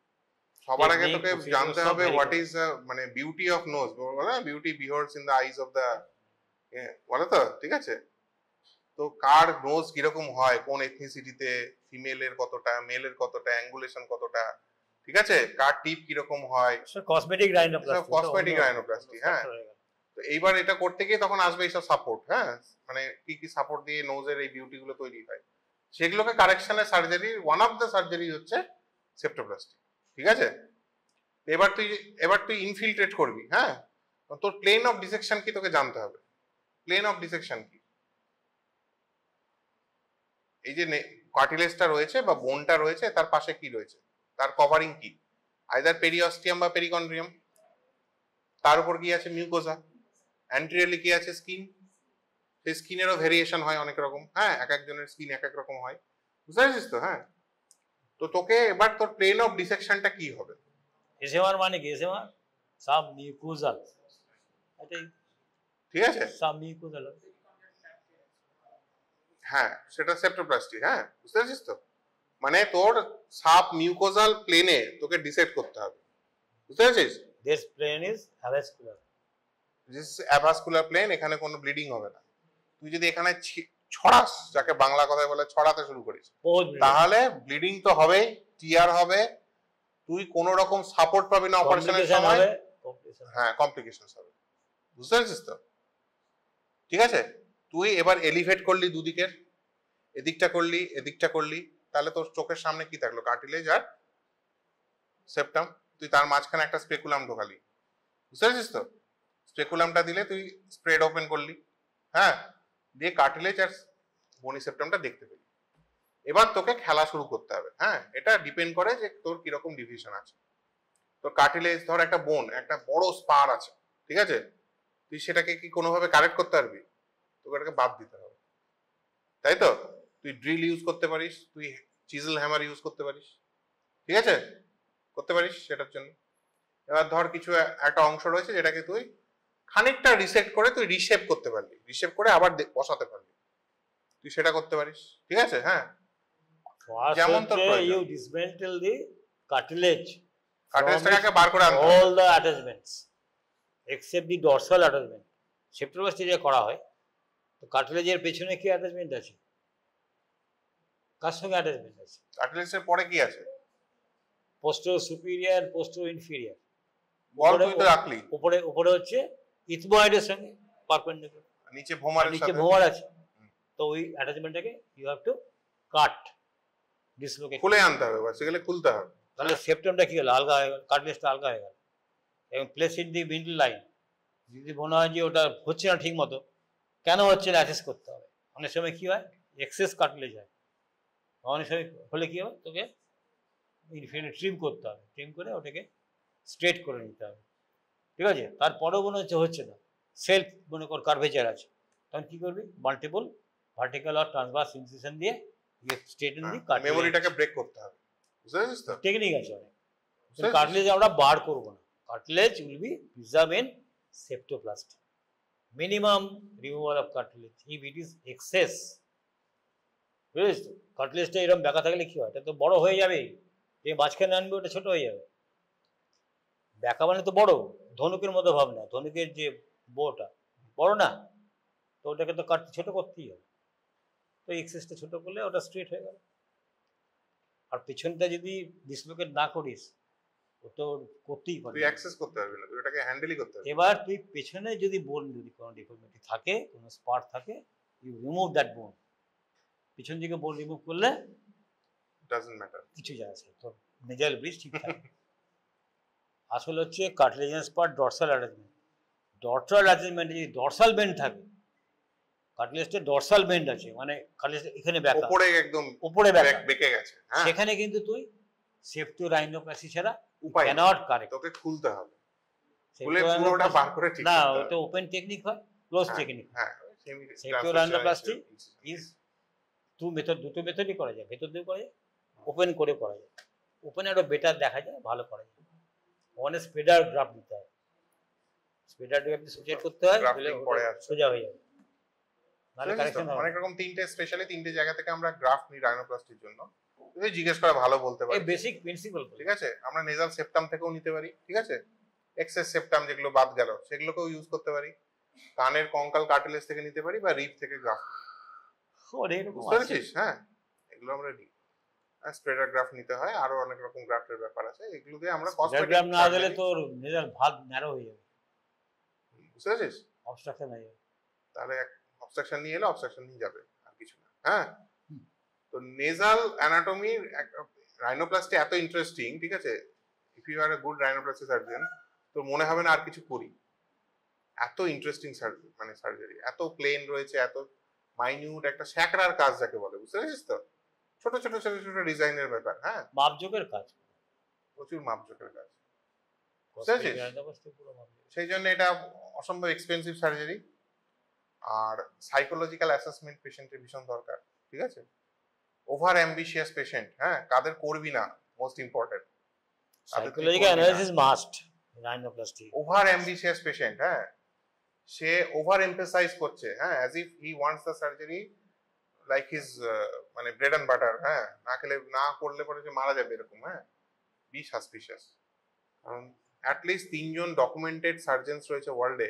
সবার আগে Technique, তোকে procedure জানতে সব হবে vary হোয়াট করে। ইজ মানে বিউটি অফ নোজ, বলে beauty beholds in the eyes of the, বলে তো, ঠিক আছে? তো কার নোজ কিরকম হয়, কোন এথনিসিটিতে, ফিমেলের কতটা, মেলের কতটা, অ্যাঙ্গুলেশন কতটা, ঠিক আছে? কার টিপ কিরকম হয়, কসমেটিক রাইনোপ্লাস্টি, সব cosmetic rhinoplasty, হ্যাঁ। তো এইবার এটা করতে গিয়ে তখন আসবে এইসব সাপোর্ট, হ্যাঁ, মানে কি কি সাপোর্ট দিয়ে নোজের এই বিউটি গুলো তৈরি হয়, সেগুলোকে কারেকশনের surgery, one of the surgery হচ্ছে সেপ্টোপ্লাস্টি, ঠিক আছে? এবার তুই ইনফিলট্রেট করবি, হ্যাঁ, তোর প্লেন অফ ডিসেকশন কি তোকে জানতে হবে। প্লেন অফ ডিসেকশন কি? এই যে কার্টিলেজটা রয়েছে বা বোনটা রয়েছে তার পাশে কি রয়েছে, তার কভারিং কি? আইদার পেরিঅস্টিয়াম বা পেরিকন্ড্রিয়াম, তার উপর কি আছে? মিউকোজা, অ্যান্টেরিয়রলি কি আছে? স্কিন, সেই স্কিনেরও ভেরিয়েশন হয় অনেক রকম, হ্যাঁ, এক একজনের স্কিন এক এক রকম হয়, বুঝতে পারছিস তো? হ্যাঁ, তো তোকে এবার তোর প্লেন অফ ডিসেকশনটা কি হবে? এসএমআর মানে কি? এসএমআর সাব মিউকোজাল, এটাই ঠিক আছে, সাব মিউকোজাল। হ্যাঁ, সেটা সেপ্টোপ্লাস্টি, হ্যাঁ, বুঝতে পারছিস তো? মানে তোর সাব মিউকোজাল প্লেনে তোকে ডিসেক্ট করতে হবে, বুঝতে পারছিস? This plane is avascular. This avascular plane, এখানে কোনো ব্লিডিং হবে না। তুই যদি এখানে ছড়াস, যাকে বাংলা কথায় বলে ছড়াতে শুরু করিস, তাহলে ব্লিডিং তো হবেই, টিয়ার হবে, তুই কোন রকম সাপোর্ট পাবি না অপারেশনের সময়, হ্যাঁ, কমপ্লিকেশনস হবে, বুঝতে পারছিস তো? ঠিক আছে, তুই এবার এলিভেট করলি দুদিকের, এদিকটা করলি এদিকটা করলি, তাহলে তোর চোখের সামনে কি থাকলো? কার্টিলেজ আর সেপ্টাম, তুই তার মাঝখানে একটা স্পেকুলাম ঢোকালি, বুঝতে পারছিস তো? স্পেকুলামটা দিলে তুই স্প্রেড ওপেন করলি, হ্যাঁ, দিয়ে কার্টিলেজ আর বনি সেপ্টামটা দেখতে পেলি। এবার তোকে খেলা শুরু করতে হবে, হ্যাঁ, এটা ডিপেন্ড করে যে তোর কিরকম ডিভিশন আছে। তোর কার্টিলেজ ধর একটা বোন, একটা বড় স্পার আছে, ঠিক আছে, তুই সেটাকে কি কোনোভাবে কারেক্ট করতে পারবি? তোকে এটাকে বাদ দিতে হবে, তাই তো? তুই ড্রিল ইউজ করতে পারিস, তুই চিজল হ্যামার ইউজ করতে পারিস, ঠিক আছে, করতে পারিস সেটার জন্য। এবার ধর কিছু একটা অংশ রয়েছে যেটাকে তুই খানিকটা রিসেট করে তুই রিশেপ করতে পারবি, রিশেপ করে আবার বসাতে পারবি, তুই সেটা করতে পারিস, ঠিক আছে, হ্যাঁ। যেমন তোর you dismantle the cartilage, কার্টিলেজটাকে বার করে আনতে all the attachments except the dorsal attachment. Septoplasty যে করা হয়, তো কার্টিলেজের পেছনে কি অ্যাটাচমেন্ট আছে? কার সঙ্গে অ্যাটাচমেন্ট আছে? কার্টিলেজের পরে কি আছে? পোস্টো সুপিরিয়র, পোস্টো ইনফিরিয়র। বল, তুই তো রাখলি। উপরে উপরে হচ্ছে ইথময়েডের সঙ্গে পারপেন্ডিকুলার, নিচে ভোমারের নিচে সাথে ভোমার আছে। তো ওই অ্যাটাচমেন্টটাকে you have to cut, dislocate, খুলে আনতে হবে, বেসিক্যালি খুলতে হবে। তাহলে সেপ্টামটা কি হলো? আলগা হয়ে গেল, কার্টিলেজটা আলগা হয়ে গেল। এবং place in the middle line, যদি মনে হয় যে ওটা হচ্ছে না ঠিক মতো, কেন হচ্ছে না অ্যাসেস করতে হবে। অনেক সময় কি হয়, এক্সেস কার্টিলেজ হয়, অনেক সময় হলে কি হবে, তোকে ইনফিনিট ট্রিম করতে হবে, ট্রিম করে ওটাকে স্ট্রেট করে নিতে হবে, ঠিক আছে। তারপরেও মনে হচ্ছে না, সেলফ মনে কর কার্ভেচার আছে, তখন কি করবি? মাল্টিপল ভার্টিক্যাল আর ট্রান্সভার্স ইনসিশন দিয়ে স্ট্রেটেন দি কার্টিলেজ। মেমোরিটাকে ব্রেক করতে হবে, বুঝতে পারছিস তো? টেকনিক আছে অনেক। কার্টিলেজ আমরা বার করব না, cartilage will be preserve in septoplasty. Minimum removal of cartilage if it is excess, বুঝেছিস তো? কার্টিলেজটা এরকম ব্যাকা থাকলে কি হয়, এটা তো বড় হয়ে যাবে, যে মাঝখানে আনবে ওটা ছোট হয়ে যাবে। ব্যাকা মানে তো বড়, ধনুকের মতো ভাবনা, ধনুকের যে বোটা বড় না, তো ওটাকে তো কাটতে ছোট করতেই হবে। তো এক্সেসটা ছোট করলে ওটা স্ট্রেট হয়ে গেল। আর পেছনটা যদি ডিসলোকেট না করিস, ও তো করতেই তুই পারবি, অ্যাক্সেস করতে পারবি না, তুই এটাকে হ্যান্ডেলই করতে পারবি। এবার তুই পেছনে যদি বোন, যদি কোনো ডিফর্মিটি থাকে, কোনো স্পার থাকে, ইউ রিমুভ দ্যাট বোন। পিছন দিকে বোন রিমুভ করলে ডাজন্ট ম্যাটার, কিছু যায় আসে, তোর নেজাল ব্রিজ ঠিক থাকে। আসলে হচ্ছে cartilaginous part dorsal attachment. Dorsal অ্যাটাচমেন্টে যদি ডরসাল বেন্ড থাকে, কার্টিলেজটা ডরসাল বেন্ড আছে, মানে কার্টিলেজ এখানে ব্যাকা, উপরে একদম উপরে ব্যাকা, বেঁকে গেছে, হ্যাঁ, সেখানে কিন্তু তুই সেপ্টো রাইনোপ্লাস্টি ছাড়া উপায় নেই, ক্যানট কারেক্ট। তোকে খুলতে হবে, খুলে পুরোটা বার করে ঠিক না, করতে হবে। ওটা ওপেন টেকনিক হয়, ক্লোজ হ্যাঁ, টেকনিক। হ্যাঁ, সেপ্টো রাইনোপ্লাস্টি ইজ দুটো মেথডই করা যায়, ভেতর দিয়ে করা যায়, ওপেন করে করা যায়। ওপেনে আরো বেটার দেখা যায়, ভালো করা যায়। ওখানে স্প্রেডার গ্রাফ দিতে হয়, স্প্রেডার গ্রাফ দিয়ে সুচার করতে হয়, তাহলে পরে আছে সোজা হয়ে যাবে, নাহলে কারেকশন হবে। অনেক রকম স্পেশালি তিনটে জায়গা থেকে আমরা গ্রাফ নিই রাইনোপ্লাস্টির জন্য, তুই জিজ্ঞেস করে ভালো বলতে এই পারি, বেসিক প্রিন্সিপাল, ঠিক আছে। আমরা নেজাল সেপ্টাম থেকেও নিতে পারি, ঠিক আছে, এক্সেস সেপ্টাম যেগুলো বাদ গেল সেগুলোকেও ইউজ করতে পারি, কানের কঙ্কাল কার্টিলেজ থেকে নিতে পারি, বা রিপ থেকে গ্রাফ, বুঝতে পেরেছিস? হ্যাঁ, এগুলো আমরা নিই। স্প্রেডার গ্রাফ নিতে হয়, আরো অনেক রকম গ্রাফের ব্যাপার আছে, এগুলো দিয়ে আমরা ডায়াগ্রাম না দিলে তোর নেজাল ভাগ ন্যারো হয়ে যাবে, বুঝতে পেরেছিস? অবস্ট্রাকশন হয়ে যাবে। তাহলে অবস্ট্রাকশন নিয়ে এলে অবস্ট্রাকশন নিয়ে যাবে, আর কিছু না। হ্যাঁ, তো নেজাল অ্যানাটমির রাইনোপ্লাস্টি এত ইন্টারেস্টিং, ঠিক আছে, if you are a good rhinoplasty surgeon, তোর মনে হবে না আর কিছু করি, এত ইন্টারেস্টিং মানে সার্জারি, এত প্লেন রয়েছে, এত মাইনিউট একটা স্যাকরার কাজ যাকে বলে, বুঝতে পেরেছিস তো? ছোট ছোট ছোট ছোট ডিজাইনের ব্যাপার, হ্যাঁ, মাপজোকের কাজ, প্রচুর মাপজোকের কাজ, বুঝতে পেরেছিস? সেই জন্য এটা অসম্ভব এক্সপেন্সিভ সার্জারি। আর সাইকোলজিক্যাল অ্যাসেসমেন্ট পেশেন্টের ভীষণ দরকার, ঠিক আছে? ওভার অ্যাম্বিশিয়াস পেশেন্ট, হ্যাঁ, কাদের করবি না, most important. Psychological analysis must rhinoplasty. Over ambitious patient, হ্যাঁ, সে ওভার এমফেসাইজ করছে, হ্যাঁ, as if he wants the surgery like his মানে ব্রেড অ্যান্ড বাটার, হ্যাঁ, না খেলে না করলে পরে সে মারা যাবে এরকম, হ্যাঁ। Be suspicious. কারণ অ্যাটলিস্ট 3জন ডকুমেন্টেড সার্জেন্স রয়েছে ওয়ার্ল্ডে,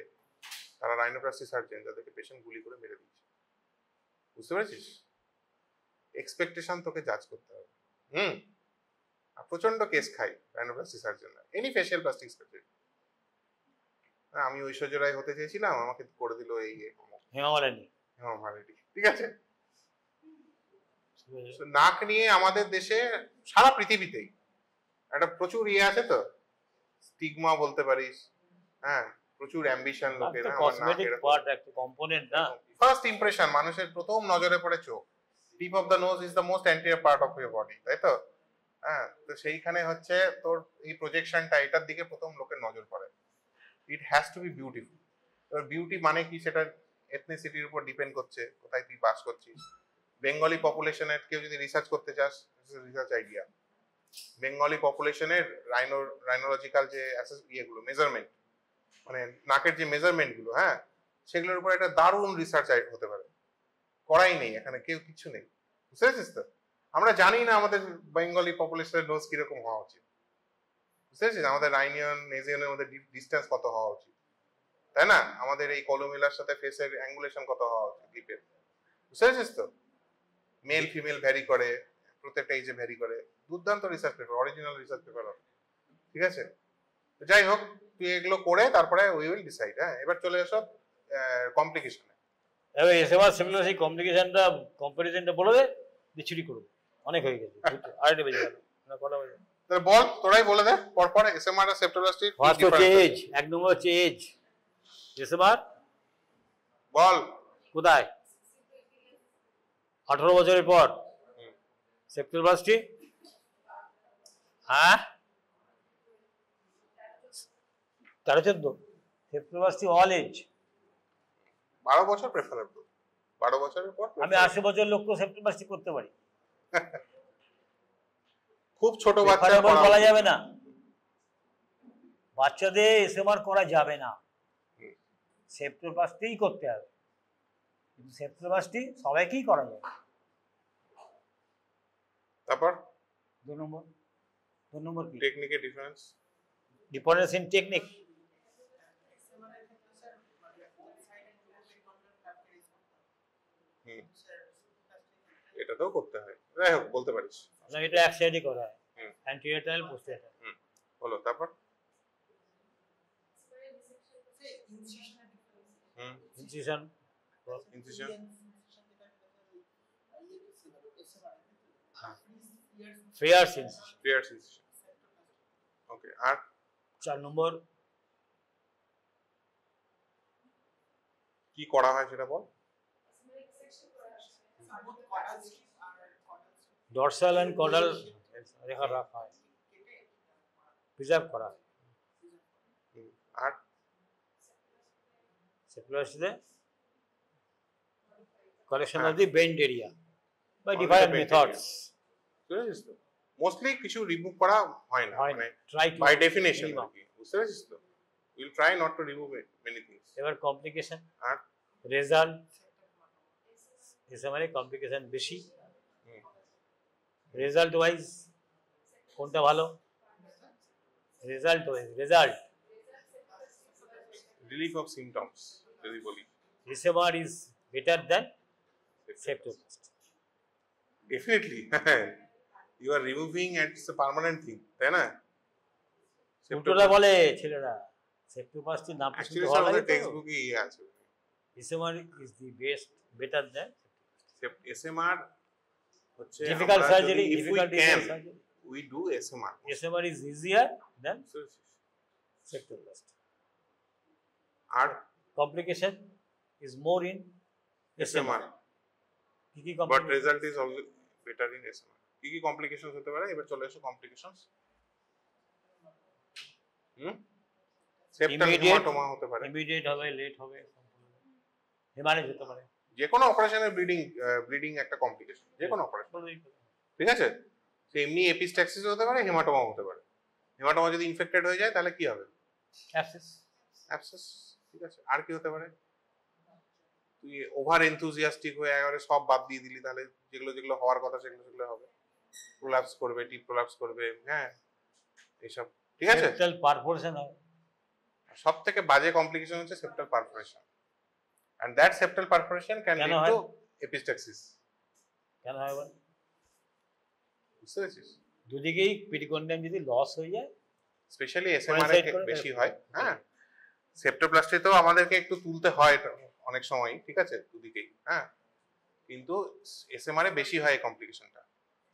তারা রাইনোপ্লাস্টি সার্জন, যাদেরকে পেশেন্ট গুলি করে মেরে দিচ্ছে। বুঝতে পেরেছিস? এক্সপেকটেশন তোকে জাজ করতে হবে। আর প্রচন্ড কেস খাই রাইনোপ্লাস্টি সার্জনরা, এনি ফেশিয়াল প্লাস্টিক সার্জারি। আমি ঐশ্বর্য রায় হতে চেয়েছিলাম, আমাকে করে দিল এই হেমা মালিনী। ঠিক আছে? নাক নিয়ে আমাদের দেশে, সারা পৃথিবীতেই একটা প্রচুর ইয়ে আছে, তো স্টিগমা বলতে পারিস, হ্যাঁ, প্রচুর অ্যাম্বিশন লোকের। কসমেটিক পার্ট, একটা কম্পোনেন্ট না। ফার্স্ট ইমপ্রেশন, মানুষের প্রথম নজরে পড়ে চোখ। Tip of the nose is the most anterior part of your body, তাই তো? হ্যাঁ, তো সেইখানে হচ্ছে তোর এই প্রজেকশনটা, এটার দিকে প্রথম লোকের নজর পড়ে। It has to B beautiful. এবার বিউটি মানে কি, সেটা এথনিসিটির উপর ডিপেন্ড করছে, কোথায় তুই বাস করছিস। বেঙ্গলি পপুলেশনের কেউ যদি রিসার্চ করতে চাস, রিসার্চ আইডিয়া, বেঙ্গলি পপুলেশনের রাইনোলজিক্যাল যে ইয়েগুলো, মেজারমেন্ট, মানে নাকের যে মেজারমেন্ট গুলো, হ্যাঁ, সেগুলোর উপর একটা দারুণ রিসার্চ হতে পারে। করাই নেই এখানে, কেউ কিছু নেই। বুঝতে পেরেছিস তো? আমরা জানি না আমাদের বেঙ্গলি পপুলেশনের নোজ কিরকম হওয়া উচিত। বুঝতে পেরেছিস? আমাদের রাইনিয়ন নেজিয়নের মধ্যে ডিস্টেন্স কত হওয়া উচিত, তাই না? আমাদের এই কলোমিলার সাথে ফেসের অ্যাঙ্গুলেশন কত হওয়া উচিত, লিপের। বুঝতে পেরেছিস তো? মেল ফিমেল ভ্যারি করে, প্রত্যেকটা এজে ভ্যারি করে। দুর্দান্ত research paper, original research paper হবে, ঠিক আছে? যাই হোক, তুই এগুলো করে তারপরে উই উইল ডিসাইড। হ্যাঁ, এবার চলে এসো কমপ্লিকেশনে। এবার এসএমআর সিমিলার সেই কমপ্লিকেশনটা, কম্পারিজনটা বলে দে, বিচ্ছুরি করবো। অনেক হয়ে গেছে, আরেকটা বেজে গেল না, কটা বেজে? তাহলে বল, তোরাই বলে দে পরপর এসএমআর আর সেপ্টোপ্লাস্টি। ফার্স্ট হচ্ছে এজ, এক নম্বর হচ্ছে এজ। এসএমআর বল কোথায়? 18 বছরের পর। সেপ্টোপ্লাস্টি, হ্যাঁ, 13-14। Septoplasty all age. 12 বছর প্রেফারেবল। 12 বছরের পর। আমি 80 বছর লোককে সেপ্টোপ্লাস্টি করতে পারি। খুব ছোট বাচ্চা বলা যাবে না, বাচ্চাদের এসএমআর করা যাবে না, সেপ্টোপ্লাস্টিই করতে হবে। কিন্তু সেপ্টোপ্লাস্টি সবাইকেই করা যাবে। তারপর 2 নম্বর কি? টেকনিকের ডিফারেন্স। Difference in technique. এটাতেও করতে হয়, যাই হোক বলতে পারিস। না, এটা এক সাইডে করা হয়, অ্যান্টিরিয়র টানেল, পোস্টেরিয়র টানেল। বলো তারপর। Incision, Freer's incision. ওকে, আর 4 নম্বর কি করা হয় সেটা বল। ডরসাল এন্ড কডাল রেখা রাখা হয়, প্রিজার্ভ করা হয়। আর সেপ্টোপ্লাস্টিতে correction of the bend area by different methods. বুঝেছিস তো? মোস্টলি কিছু রিমুভ করা হয় না, মানে ট্রাই বাই ডেফিনেশন। বুঝতে পেরেছিস তো? Will try not to remove many things. এবার কমপ্লিকেশন আর রেজাল্ট, এসএমআর কমপ্লিকেশন বেশি। রেজাল্ট ওয়াইজ কোনটা ভালো? রেজাল্ট রিলিফ অফ সিমটমস যদি বলি, SMR is better than septoplasty. Definitely you are removing and it's a permanent thing, তাই না? উল্টোটা বলে ছেলেরা, সেপ্টোপ্লাস্টি না পছন্দ হওয়া লাগে। টেক্সটবুকে ই আছে, SMR is the best, better than SMR হচ্ছে difficult surgery, difficult surgery. We do SMR. SMR is easier than septoplasty. And complication is more in SMR. But result is also better in SMR. কি complications হতে পারে? এবার চলে আসো complications. Septal hematoma হতে পারে। Immediate হবে, late হবে, হেমারেজ হতে পারে। যে কোনো অপারেশনের ব্লিডিং একটা কমপ্লিকেশন, যে কোনো অপারেশন, ঠিক আছে? সে এমনি এপিস্ট্যাক্সিস হতে পারে, হেমাটোমা হতে পারে। হেমাটোমা যদি ইনফেক্টেড হয়ে যায় তাহলে কি হবে? অ্যাবসেস। অ্যাবসেস, ঠিক আছে। আর কি হতে পারে? তুই ওভার এনথুজিয়াস্টিক হয়ে একেবারে সব বাদ দিয়ে দিলি, তাহলে যেগুলো যেগুলো হওয়ার কথা সেগুলো হবে। প্রোলাপস করবে, টিপ প্রোলাপস করবে, হ্যাঁ, এইসব, ঠিক আছে। সেপ্টাল পারফোরেশন হয়। সব থেকে বাজে কমপ্লিকেশন হচ্ছে septal perforation, and that septal perforation can কেন lead হয়? to epistaxis. কেন হয় বল? বুঝতে পেরেছিস? দুদিকেই পেরিকন্ডিয়াম যদি লস হয়ে যায়, স্পেশালি Coincide এসএমআরআই করে বেশি হয়, হ্যাঁ। সেপ্টোপ্লাস্টিতেও আমাদেরকে একটু তুলতে হয় এটা অনেক সময়, ঠিক আছে, দুদিকেই, হ্যাঁ। কিন্তু এসএমআরআই বেশি হয় এই কমপ্লিকেশনটা।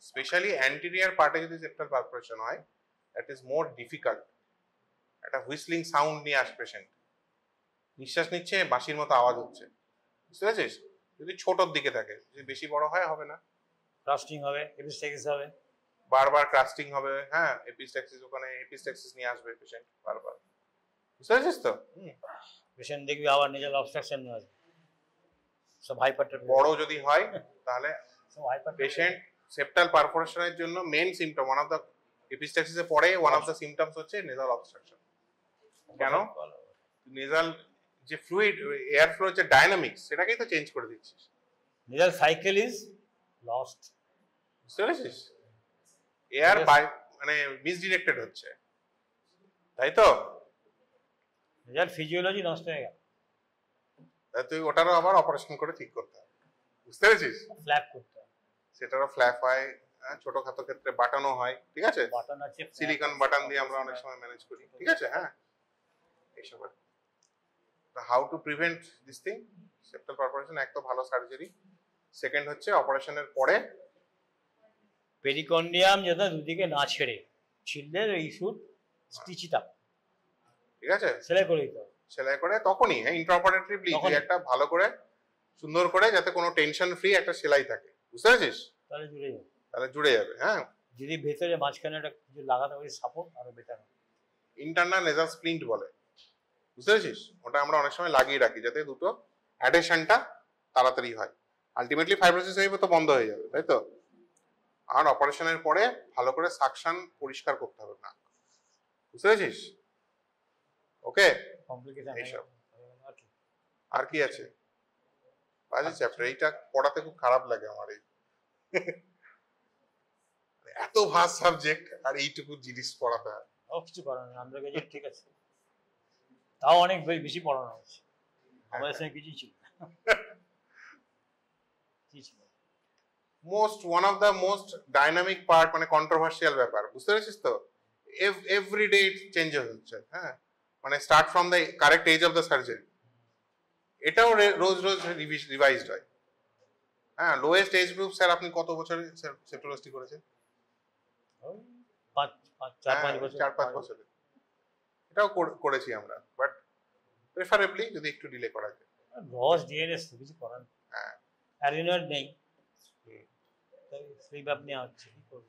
স্পেশালি অ্যান্টেরিয়র পার্টে যদি সেপ্টাল পারফোরেশন হয়, দ্যাট ইজ মোর ডিফিকাল্ট। একটা হুইসলিং সাউন্ড নিয়ে আসে পেশেন্ট, নিঃশ্বাস নিচ্ছে, বাঁশির মতো আওয়াজ হচ্ছে, বুঝতে পেরেছিস? যদি ছোটর দিকে থাকে, যদি বেশি বড় হয় হবে না, ক্রাস্টিং হবে, এপিস্ট্যাক্সিস হবে, বারবার ক্রাস্টিং হবে, হ্যাঁ, এপিস্ট্যাক্সিস, ওখানে এপিস্ট্যাক্সিস নিয়ে আসবে পেশেন্ট বারবার, বুঝতে পেরেছিস তো? পেশেন্ট দেখবি আবার নিজের অবস্ট্রাকশন নিয়ে আসবে, সব হাইপার বড় যদি হয় তাহলে সব হাইপার পেশেন্ট সেপ্টাল পারফোরেশনের জন্য main symptom, one of the এপিস্ট্যাক্সিসে পরে ওয়ান অফ দ্য সিমটমস হচ্ছে নেজাল অবস্ট্রাকশন। কেন? নেজাল যে ফ্লুইড এয়ার ফ্লো যে ডায়নামিক্স, সেটাকেই তো চেঞ্জ করে দিচ্ছিস। নেজাল সাইকেল ইজ লস্ট, বুঝতে পেরেছিস? Air Yes. বাই মানে মিসডিরেক্টেড হচ্ছে, তাই তো? নেজাল ফিজিওলজি নষ্ট হয়ে গেল, তাই তুই ওটারও আবার অপারেশন করে ঠিক করতে হবে, বুঝতে পেরেছিস? ফ্ল্যাপ করতে হবে, সেটারও ফ্ল্যাপ হয়, ছোটখাটো ক্ষেত্রে বাটনও হয়, ঠিক আছে, বাটন আছে, সিলিকন বাটন দিয়ে আমরা অনেক সময় ম্যানেজ করি, ঠিক আছে, হ্যাঁ, এইসব। How to prevent this thing? Septal perforation, এক তো ভালো সার্জারি, সেকেন্ড হচ্ছে অপারেশনের পরে পেরিকন্ডিয়াম যাতে দুদিকে না ছেড়ে, ছিললে এই শুড স্টিচ ইট আপ, ঠিক আছে, সেলাই করে দিতে হবে সেলাই করে তখনই, হ্যাঁ, ইন্ট্রাঅপারেটিভলি তখনই। একটা ভালো করে সুন্দর করে, যাতে কোনো টেনশন ফ্রি একটা সেলাই থাকে, বুঝতে পেরেছিস? তাহলে জুড়ে যাবে। তাহলে জুড়ে যাবে, হ্যাঁ। যদি ভেতরে মাঝখানে একটা কিছু লাগাতে পারি সাপোর্ট, আরো বেটার হবে। ইন্টারনাল নেজাল স্প্লিন্ট বলে, বুঝতে পেরেছিস? ওটা আমরা অনেক সময় লাগিয়ে রাখি যাতে দুটো অ্যাডেশনটা তাড়াতাড়ি হয়। আলটিমেটলি ফাইব্রোসিস হয়ে তো বন্ধ হয়ে যাবে, তাই তো? আর অপারেশনের পরে ভালো করে সাকশন পরিষ্কার করতে হবে না, বুঝতে পেরেছিস? ওকে, কমপ্লিকেশন এইসব। আর কি আছে বাজে চ্যাপ্টার? এইটা পড়াতে খুব খারাপ লাগে আমার, এই এত ভাস সাবজেক্ট আর এইটুকু জিনিস পড়াতে হয়। ও কিছু করার নেই, আমরা কাছে ঠিক আছে, তাও অনেক বেশি পড়ানো হচ্ছে, আমাদের সঙ্গে কিছুই ছিল না। কি ছিল? One of the most dynamic part, মানে কন্ট্রোভার্সিয়াল ব্যাপার, বুঝতে পেরেছিস তো? এভরিডে চেঞ্জেস হচ্ছে, হ্যাঁ, মানে start from the correct age of the surgery, এটাও রোজ রোজ রিভাইজড হয়, হ্যাঁ। লোয়েস্ট এজ গ্রুপ, স্যার আপনি কত বছরে সেপ্টোপ্লাস্টি করেছেন? ওই 4-5 বছর, 4-5 বছরে এটাও করেছি আমরা, বাট প্রেফারেবলি যদি একটু ডিলে করা যায়। রস ডিএনএস কিছু করার নেই, হ্যাঁ, অ্যারিনয়েড নেই, হুম। তাই স্লিপ আপনি হচ্ছে, কি করবো?